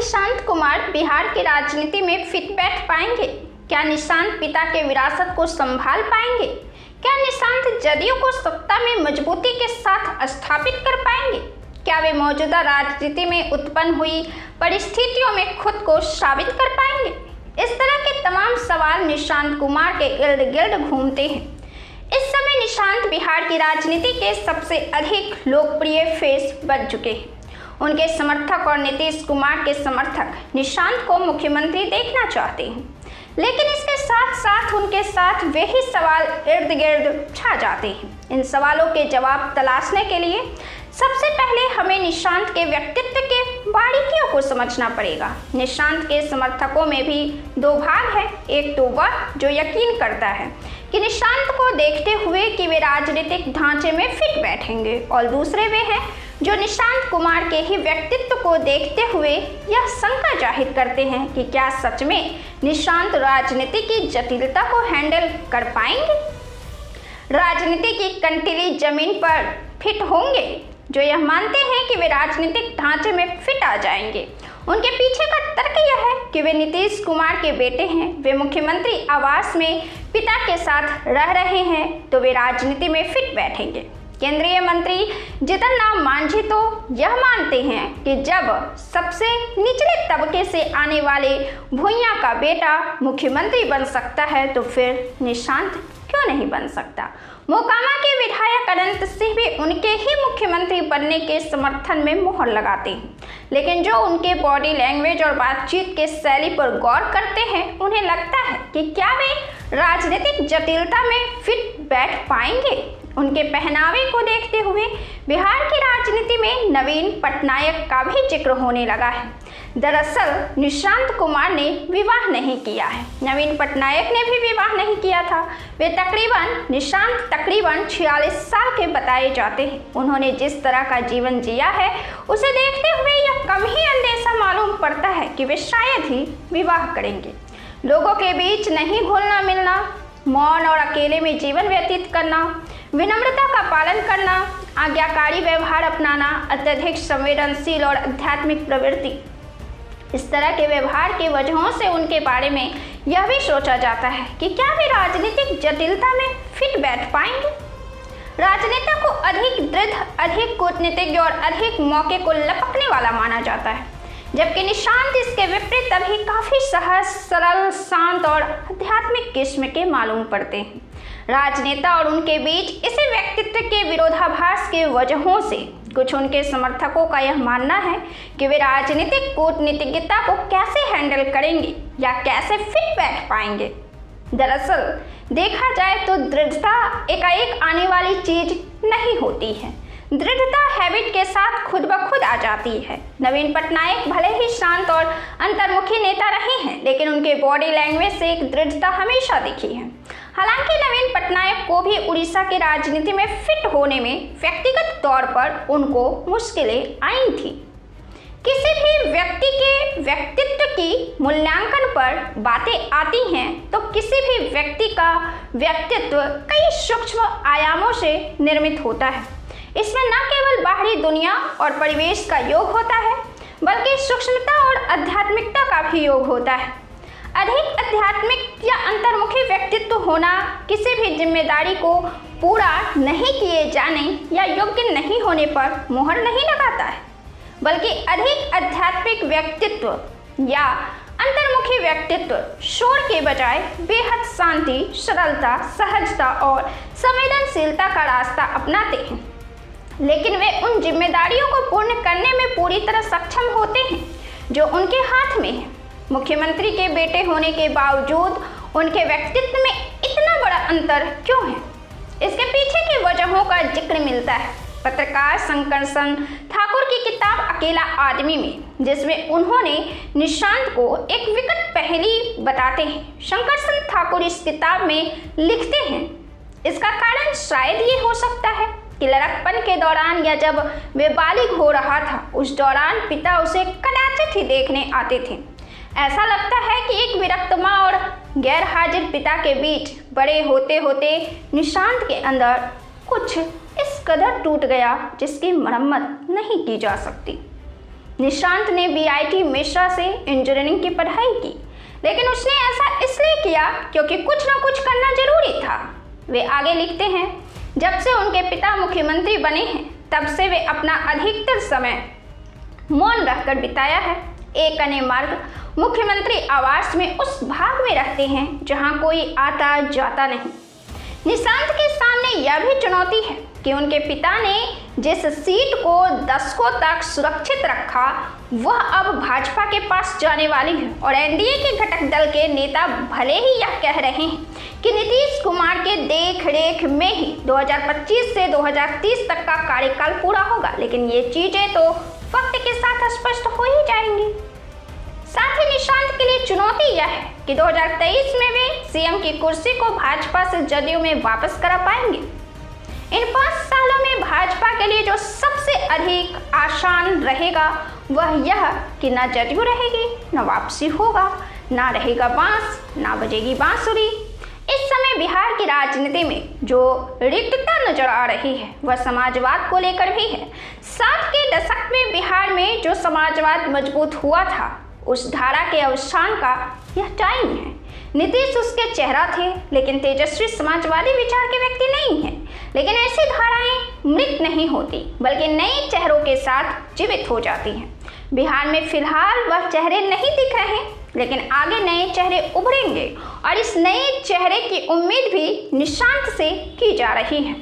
निशांत कुमार बिहार की राजनीति में फिट बैठ पाएंगे? क्या निशांत पिता के विरासत को संभाल पाएंगे? क्या निशांत जदयू को सत्ता में मजबूती के साथ स्थापित कर पाएंगे? क्या वे मौजूदा राजनीति में उत्पन्न हुई परिस्थितियों में खुद को साबित कर पाएंगे? इस तरह के तमाम सवाल निशांत कुमार के इर्द गिर्द घूमते हैं। इस समय निशांत बिहार की राजनीति के सबसे अधिक लोकप्रिय फेस बन चुके हैं। उनके समर्थक और नीतीश कुमार के समर्थक निशांत को मुख्यमंत्री देखना चाहते हैं, लेकिन इसके साथ साथ उनके साथ वे ही सवाल इर्द गिर्द छा जाते हैं। इन सवालों के जवाब तलाशने के लिए सबसे पहले हमें निशांत के व्यक्तित्व के बारीकियों को समझना पड़ेगा। निशांत के समर्थकों में भी दो भाग हैं। एक तो वह जो यकीन करता है कि निशांत को देखते हुए कि वे राजनीतिक ढांचे में फिट बैठेंगे, और दूसरे वे हैं जो निशांत कुमार के ही व्यक्तित्व को देखते हुए यह शंका जाहिर करते हैं कि क्या सच में निशांत राजनीति की जटिलता को हैंडल कर पाएंगे, राजनीति की कंटीली जमीन पर फिट होंगे। जो यह मानते हैं कि वे राजनीतिक ढांचे में फिट आ जाएंगे, उनके पीछे का तर्क यह है कि वे नीतीश कुमार के बेटे हैं, वे मुख्यमंत्री आवास में पिता के साथ रह रहे हैं, तो वे राजनीति में फिट बैठेंगे। केंद्रीय मंत्री जीतन राम मांझी तो यह मानते हैं कि जब सबसे निचले तबके से आने वाले भुइयां का बेटा मुख्यमंत्री बन सकता है तो फिर निशांत क्यों नहीं बन सकता। मोकामा के विधायक अनंत सिंह भी उनके ही मुख्यमंत्री बनने के समर्थन में मुहर लगाते हैं, लेकिन जो उनके बॉडी लैंग्वेज और बातचीत के शैली पर गौर करते हैं, उन्हें लगता है कि क्या वे राजनीतिक जटिलता में फिट बैठ पाएंगे। उनके पहनावे को देखते हुए बिहार की राजनीति में नवीन पटनायक का भी जिक्र होने लगा है। दरअसल निशांत कुमार ने विवाह नहीं किया है, नवीन पटनायक ने भी विवाह नहीं किया था। निशांत तकरीबन 46 साल के बताए जाते हैं। उन्होंने जिस तरह का जीवन जिया है उसे देखते हुए यह कम ही अंदेशा मालूम पड़ता है कि वे शायद ही विवाह करेंगे। लोगों के बीच नहीं घुलना मिलना, मौन और अकेले में जीवन व्यतीत करना, विनम्रता का पालन करना, आज्ञाकारी व्यवहार अपनाना, अत्यधिक संवेदनशील और आध्यात्मिक प्रवृत्ति, इस तरह के व्यवहार की वजहों से उनके बारे में यह भी सोचा जाता है कि क्या वे राजनीतिक जटिलता में फिट बैठ पाएंगे। राजनेता को अधिक दृढ़, अधिक कूटनीतिज्ञ और अधिक मौके को लपकने वाला माना जाता है, जबकि निशांत इसके विपरीत अभी काफी सहज, सरल, शांत और आध्यात्मिक किस्म के मालूम पड़ते हैं। राजनेता और उनके बीच इसी व्यक्तित्व के विरोधाभास के वजहों से कुछ उनके समर्थकों का यह मानना है कि वे राजनीतिक कूटनीतिज्ञता को कैसे हैंडल करेंगे या कैसे फिट बैठ पाएंगे। दरअसल देखा जाए तो दृढ़ता एकाएक आने वाली चीज नहीं होती है। दृढ़ता हैबिट के साथ खुद ब खुद आ जाती है। नवीन पटनायक भले ही शांत और अंतर्मुखी नेता रहे हैं, लेकिन उनके बॉडी लैंग्वेज से एक दृढ़ता हमेशा दिखी है। हालांकि नवीन पटनायक को भी उड़ीसा की राजनीति में फिट होने में व्यक्तिगत तौर पर उनको मुश्किलें आई थी। किसी भी व्यक्ति के व्यक्तित्व की मूल्यांकन पर बातें आती हैं तो किसी भी व्यक्ति का व्यक्तित्व कई सूक्ष्म आयामों से निर्मित होता है। इसमें न केवल बाहरी दुनिया और परिवेश का योग होता है, बल्कि सूक्ष्मता और आध्यात्मिकता का भी योग होता है। अधिक आध्यात्मिक या अंतर्मुखी व्यक्तित्व होना किसी भी जिम्मेदारी को पूरा नहीं किए जाने या योग्य नहीं होने पर मुहर नहीं लगाता है, बल्कि अधिक आध्यात्मिक व्यक्तित्व या अंतर्मुखी व्यक्तित्व शोर के बजाय बेहद शांति, सरलता, सहजता और संवेदनशीलता का रास्ता अपनाते हैं। लेकिन वे उन जिम्मेदारियों को पूर्ण करने में पूरी तरह सक्षम होते हैं जो उनके हाथ में है। मुख्यमंत्री के बेटे होने के बावजूद उनके व्यक्तित्व में इतना बड़ा अंतर क्यों है? इसके पीछे की वजहों का जिक्र मिलता है पत्रकार शंकरसन ठाकुर की किताब अकेला आदमी में, जिसमें उन्होंने निशांत को एक विकट पहेली बताते हैं। शंकरसन ठाकुर इस किताब में लिखते हैं, इसका कारण शायद ये हो सकता है कि लड़कपन के दौरान या जब वे बालिग हो रहा था, उस दौरान पिता उसे कदाचित ही देखने आते थे। ऐसा लगता है कि एक विरक्त माँ और गैर हाजिर पिता के बीच बड़े होते होते निशांत के अंदर कुछ इस कदर टूट गया जिसकी मरम्मत नहीं की जा सकती। निशांत ने BIT मिश्रा से इंजीनियरिंग की पढ़ाई की, लेकिन उसने ऐसा इसलिए किया क्योंकि कुछ ना कुछ करना जरूरी था। वे आगे लिखते हैं, जब से उनके पिता मुख्यमंत्री बने हैं तब से वे अपना अधिकतर समय मौन रखकर बिताया है। एक अन्य मार्ग मुख्यमंत्री आवास में उस भाग में रखते हैं जहां कोई आता जाता नहीं। निशांत के सामने यह भी चुनौती है कि उनके पिता ने जिस सीट को दशकों तक सुरक्षित रखा वह अब भाजपा के पास जाने वाली है और NDA के घटक दल के नेता भले ही यह कह रहे हैं कि नीतीश कुमार के देख रेख में ही 2025 से 2030 तक का कार्यकाल पूरा होगा, लेकिन ये चीजें तो वक्त के साथ स्पष्ट हो ही जाएंगी। साथ ही निशांत के लिए चुनौती यह है कि 2023 में वे CM की कुर्सी को भाजपा से जदयू में वापस करा पाएंगे। इन 5 सालों में भाजपा के लिए जो सबसे अधिक आसान रहेगा वह यह कि न जदयू रहेगी, न वापसी होगा, ना रहेगा बांस, ना बजेगी बांसुरी। इस समय बिहार की राजनीति में जो रिक्तता नजर आ रही है वह समाजवाद को लेकर भी है। 60 के दशक में बिहार में जो समाजवाद मजबूत हुआ था उस धारा के अवसान का यह टाइम है। नीतीश उसके चेहरा थे, लेकिन तेजस्वी समाजवादी विचार के व्यक्ति नहीं है। लेकिन ऐसी धाराएं मृत नहीं होती बल्कि नए चेहरों के साथ जीवित हो जाती हैं। बिहार में फिलहाल वह चेहरे नहीं दिख रहे, लेकिन आगे नए चेहरे उभरेंगे और इस नए चेहरे की उम्मीद भी निशांत से की जा रही है।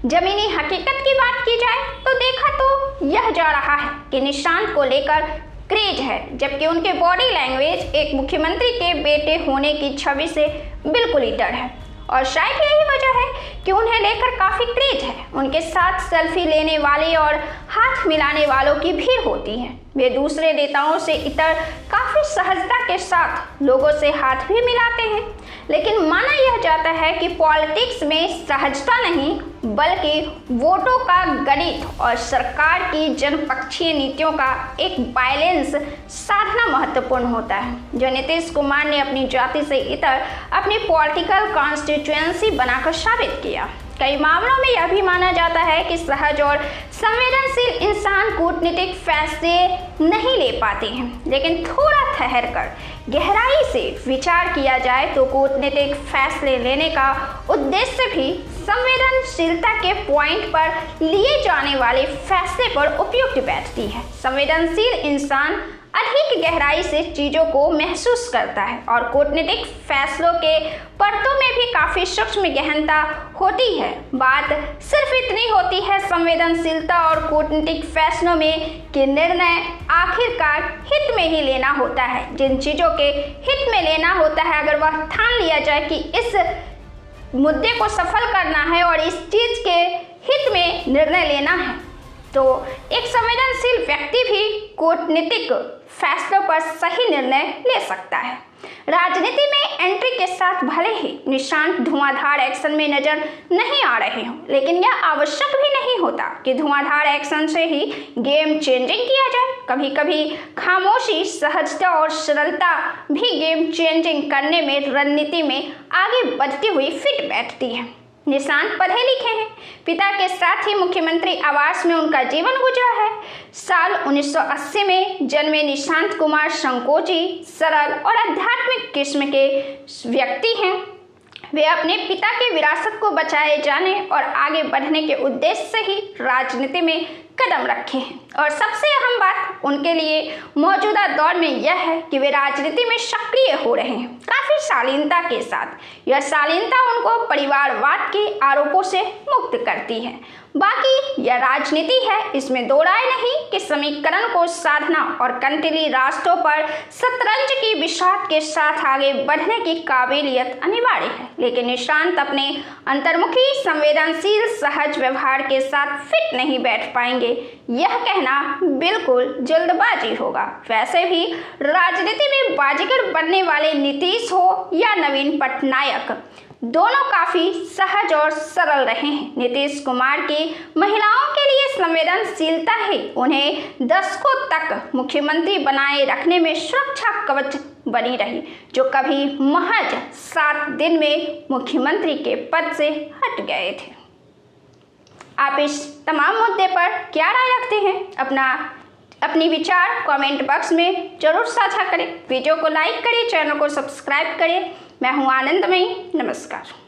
जमीनी हकीकत की बात की जाए तो देखा तो यह जा रहा है कि निशांत को लेकर क्रेज है, जबकि उनके बॉडी लैंग्वेज एक मुख्यमंत्री के बेटे होने की छवि से बिल्कुल ही डर है। और शायद यही वजह है कि उन्हें लेकर काफ़ी क्रेज है। उनके साथ सेल्फी लेने वाले और हाथ मिलाने वालों की भीड़ होती है। वे दूसरे नेताओं से इतर काफ़ी सहजता के साथ लोगों से हाथ भी मिलाते हैं, लेकिन माना यह जाता है कि पॉलिटिक्स में सहजता नहीं बल्कि वोटों का गणित और सरकार की जनपक्षीय नीतियों का एक बैलेंस साधना महत्वपूर्ण होता है, जो नीतीश कुमार ने अपनी जाति से इतर अपनी पॉलिटिकल कॉन्स्टिट्यूएंसी बनाकर साबित किया। कई मामलों में यह भी माना जाता है कि सहज और संवेदनशील इंसान कूटनीतिक फैसले नहीं ले पाते हैं, लेकिन थोड़ा ठहर कर गहराई से विचार किया जाए तो कूटनीतिक फैसले लेने का उद्देश्य भी संवेदनशीलता के पॉइंट पर लिए जाने वाले फैसले पर उपयुक्त बैठती है। संवेदनशील इंसान अधिक गहराई से चीज़ों को महसूस करता है और कूटनीतिक फैसलों के परतों में भी काफ़ी सूक्ष्म गहनता होती है। बात सिर्फ इतनी होती है संवेदनशीलता और कूटनीतिक फैसलों में कि निर्णय आखिरकार हित में ही लेना होता है। जिन चीज़ों के हित में लेना होता है, अगर वह ठान लिया जाए कि इस मुद्दे को सफल करना है और इस चीज़ के हित में निर्णय लेना है, तो एक संवेदनशील व्यक्ति भी कूटनीतिक फैसलों पर सही निर्णय ले सकता है। राजनीति में एंट्री के साथ भले ही निशांत धुआंधार एक्शन में नजर नहीं आ रहे हों, लेकिन यह आवश्यक भी नहीं होता कि धुआंधार एक्शन से ही गेम चेंजिंग किया जाए। कभी कभी खामोशी, सहजता और सरलता भी गेम चेंजिंग करने में रणनीति में आगे बढ़ती हुई फिट बैठती है। निशांत पढ़े लिखे हैं, पिता के साथ ही मुख्यमंत्री आवास में उनका जीवन गुजरा है। साल 1980 में जन्मे निशांत कुमार संकोची, सरल और आध्यात्मिक किस्म के व्यक्ति हैं। वे अपने पिता के विरासत को बचाए जाने और आगे बढ़ने के उद्देश्य से ही राजनीति में कदम रखे हैं। और सबसे अहम बात उनके लिए मौजूदा दौर में यह है कि वे राजनीति में सक्रिय हो रहे हैं, काफ़ी शालीनता के साथ। यह शालीनता उनको परिवारवाद के आरोपों से मुक्त करती है। बाकी यह राजनीति है, इसमें दो राय नहीं कि समीकरण को साधना और कंटीली रास्तों पर शतरंज की बिसात के साथ आगे बढ़ने की काबिलियत अनिवार्य है। लेकिन निशांत अपने अंतर्मुखी, संवेदनशील, सहज व्यवहार के साथ फिट नहीं बैठ पाएंगे, यह कहना बिल्कुल जल्दबाजी होगा। वैसे भी राजनीति में बाजीगर बनने वाले नीतीश हो या नवीन पटनायक, दोनों काफ़ी सहज और सरल रहे हैं। नीतीश कुमार की महिलाओं के लिए संवेदनशीलता ही उन्हें दशकों तक मुख्यमंत्री बनाए रखने में सुरक्षा कवच बनी रही, जो कभी महज 7 दिन में मुख्यमंत्री के पद से हट गए थे। आप इस तमाम मुद्दे पर क्या राय रखते हैं? अपना अपनी विचार कमेंट बॉक्स में जरूर साझा करें। वीडियो को लाइक करें, चैनल को सब्सक्राइब करें। मैं हूं आनंदमयी। नमस्कार।